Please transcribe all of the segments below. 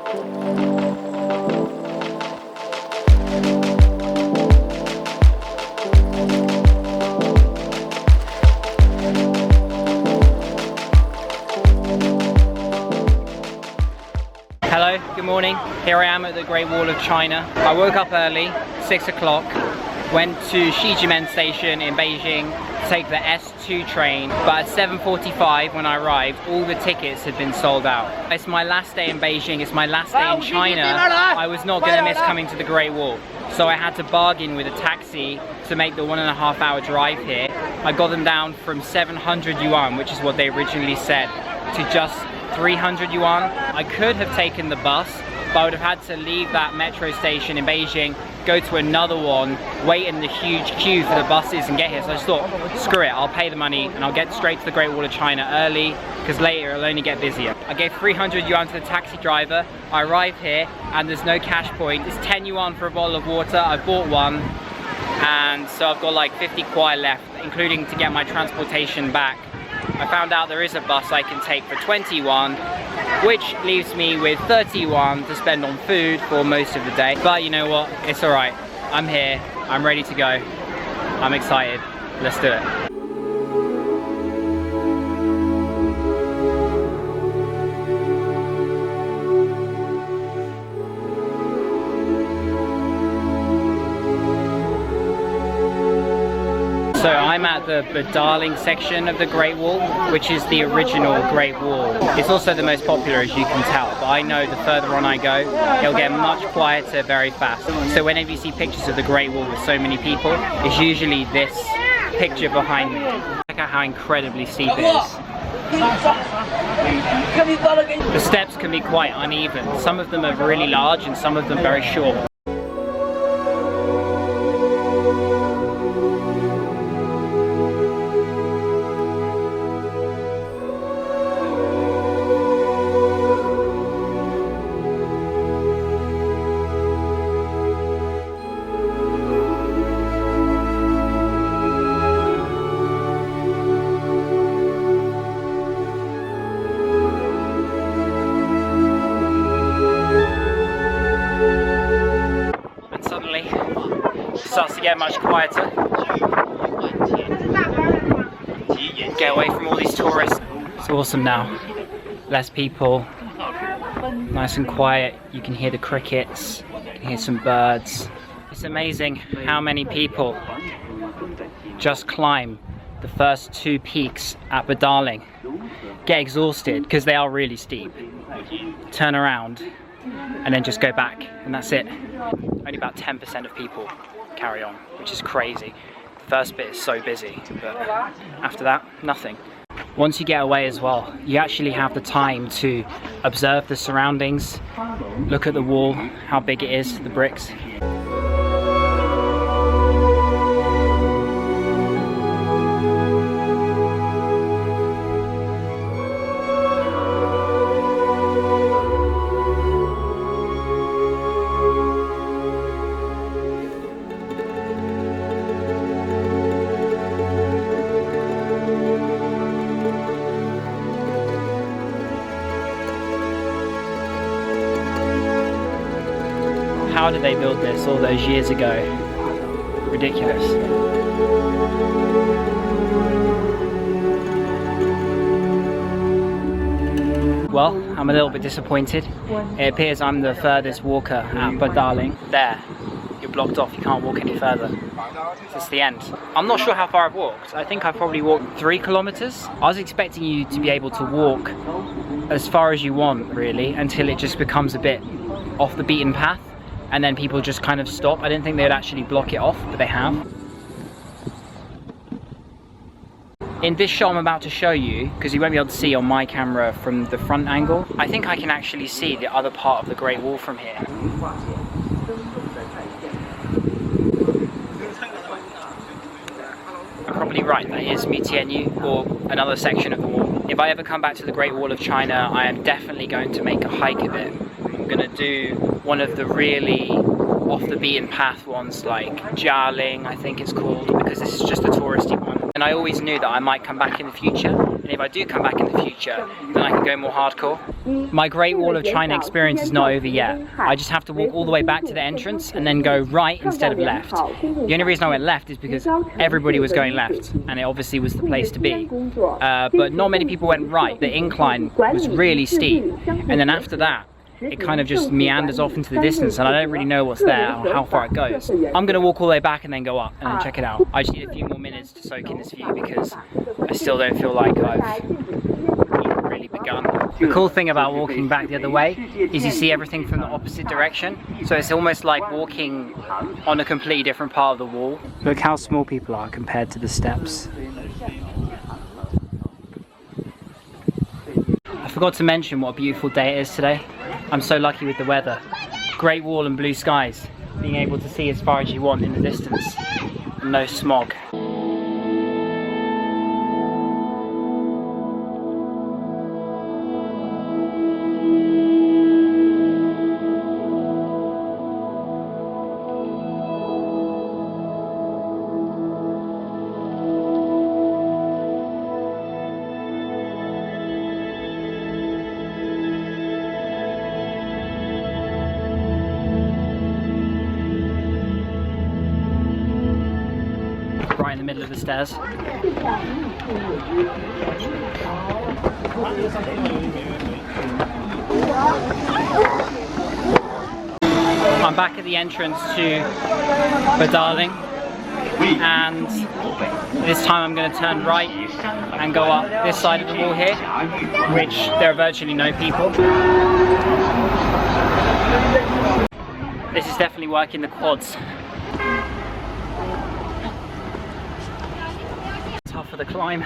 Hello, good morning. Here I am at the Great Wall of China. I woke up early, 6 o'clock, went to Xi'an Station in Beijing to take the S2 train, but at 7:45 when I arrived, all the tickets had been sold out. It's my last day in Beijing, it's my last day in China. I was not going to miss coming to the Great Wall, so I had to bargain with a taxi to make the 1.5 hour drive here. I got them down from 700 yuan, which is what they originally said, to just 300 yuan. I could have taken the bus, but I would have had to leave that metro station in Beijing, go to another one, wait in the huge queue for the buses and get here. So I just thought, screw it, I'll pay the money and I'll get straight to the Great Wall of China early, because later it'll only get busier. I gave 300 yuan to the taxi driver. I arrived here and there's no cash point. It's 10 yuan for a bottle of water. I bought one, and so I've got like 50 kwai left, including to get my transportation back. I found out there is a bus I can take for 21, which leaves me with 31 to spend on food for most of the day. But you know what? It's alright. I'm here. I'm ready to go. I'm excited. Let's do it. So I'm at the Badaling section of the Great Wall, which is the original Great Wall. It's also the most popular, as you can tell, but I know the further on I go, it'll get much quieter very fast. So whenever you see pictures of the Great Wall with so many people, it's usually this picture behind me. Check out how incredibly steep it is. The steps can be quite uneven. Some of them are really large and some of them very short. Starts to get much quieter. Get away from all these tourists. It's awesome now. Less people. Nice and quiet. You can hear the crickets. You can hear some birds. It's amazing how many people just climb the first 2 peaks at Badaling. Get exhausted because they are really steep. Turn around and then just go back, and that's it. Only about 10% of people carry on, which is crazy. The first bit is so busy, but after that, nothing. Once you get away as well, you actually have the time to observe the surroundings, look at the wall, how big it is, the bricks. How did they build this all those years ago? Ridiculous. Well, I'm a little bit disappointed. It appears I'm the furthest walker at Badaling. There, you're blocked off, you can't walk any further. It's the end. I'm not sure how far I've walked. I think I've probably walked 3 kilometers. I was expecting you to be able to walk as far as you want, really, until it just becomes a bit off the beaten path. And then people just kind of stop. I didn't think they would actually block it off, but they have. In this shot I'm about to show you, because you won't be able to see on my camera from the front angle, I think I can actually see the other part of the Great Wall from here. I'm probably right, that is Mutianyu, or another section of the wall. If I ever come back to the Great Wall of China, I am definitely going to make a hike of it. I'm going to do one of the really off the beaten path ones, like Badaling, I think it's called, because this is just a touristy one. And I always knew that I might come back in the future, and if I do come back in the future, then I can go more hardcore. my Great Wall of China experience is not over yet. I just have to walk all the way back to the entrance and then go right instead of left. The only reason I went left is because everybody was going left and it obviously was the place to be. But not many people went right. The incline was really steep, and then after that it kind of just meanders off into the distance and I don't really know what's there or how far it goes. I'm going to walk all the way back and then go up and then check it out. I just need a few more minutes to soak in this view because I still don't feel like I've even really begun. The cool thing about walking back the other way is you see everything from the opposite direction. So it's almost like walking on a completely different part of the wall. Look how small people are compared to the steps. I forgot to mention what a beautiful day it is today. I'm so lucky with the weather. Great Wall and blue skies. Being able to see as far as you want in the distance. And no smog. Right in the middle of the stairs. I'm back at the entrance to Badaling, and this time I'm going to turn right and go up this side of the wall here, which there are virtually no people. This is definitely working the quads. Tougher the climb,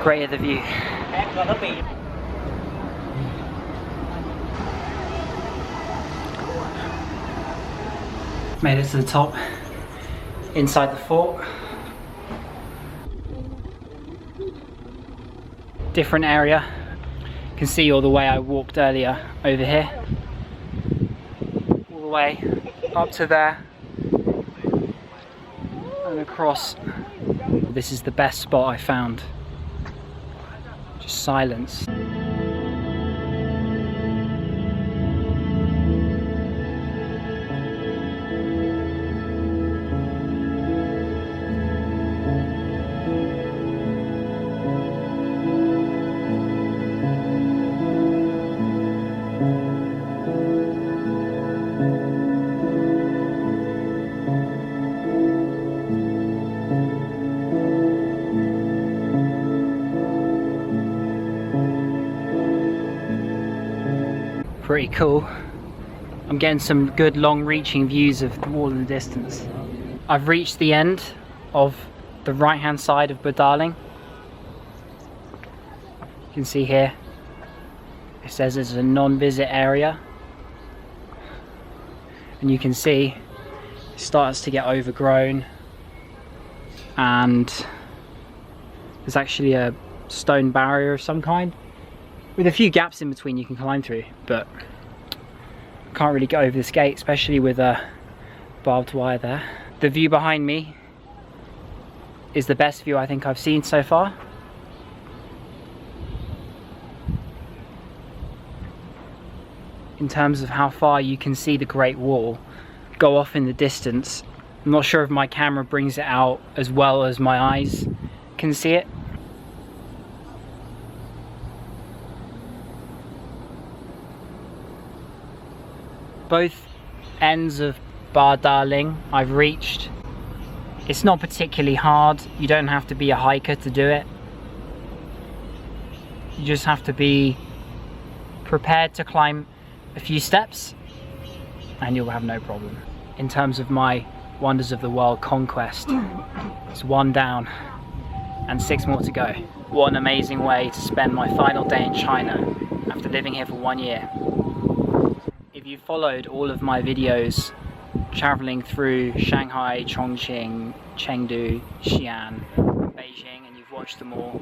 greater the view. Made it to the top, inside the fort. Different area. You can see all the way I walked earlier over here. All the way up to there and across. This is the best spot I found. Just silence. Pretty cool. I'm getting some good long-reaching views of the wall in the distance. I've reached the end of the right-hand side of Badaling. You can see here it says it's a non-visit area, and you can see it starts to get overgrown, and there's actually a stone barrier of some kind with a few gaps in between you can climb through, but can't really get over this gate, especially with a barbed wire there. The view behind me is the best view I think I've seen so far. In terms of how far you can see the Great Wall go off in the distance. I'm not sure if my camera brings it out as well as my eyes can see it. Both ends of Badaling I've reached. It's not particularly hard. You don't have to be a hiker to do it. You just have to be prepared to climb a few steps and you'll have no problem. In terms of my Wonders of the World conquest, it's 1 down and 6 more to go. What an amazing way to spend my final day in China after living here for 1 year. If you followed all of my videos traveling through Shanghai, Chongqing, Chengdu, Xi'an, and Beijing, and you've watched them all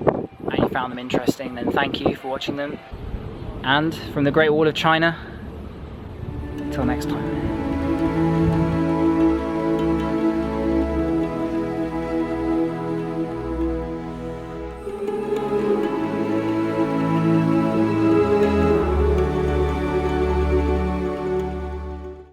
and you found them interesting, then thank you for watching them. And from the Great Wall of China, until next time.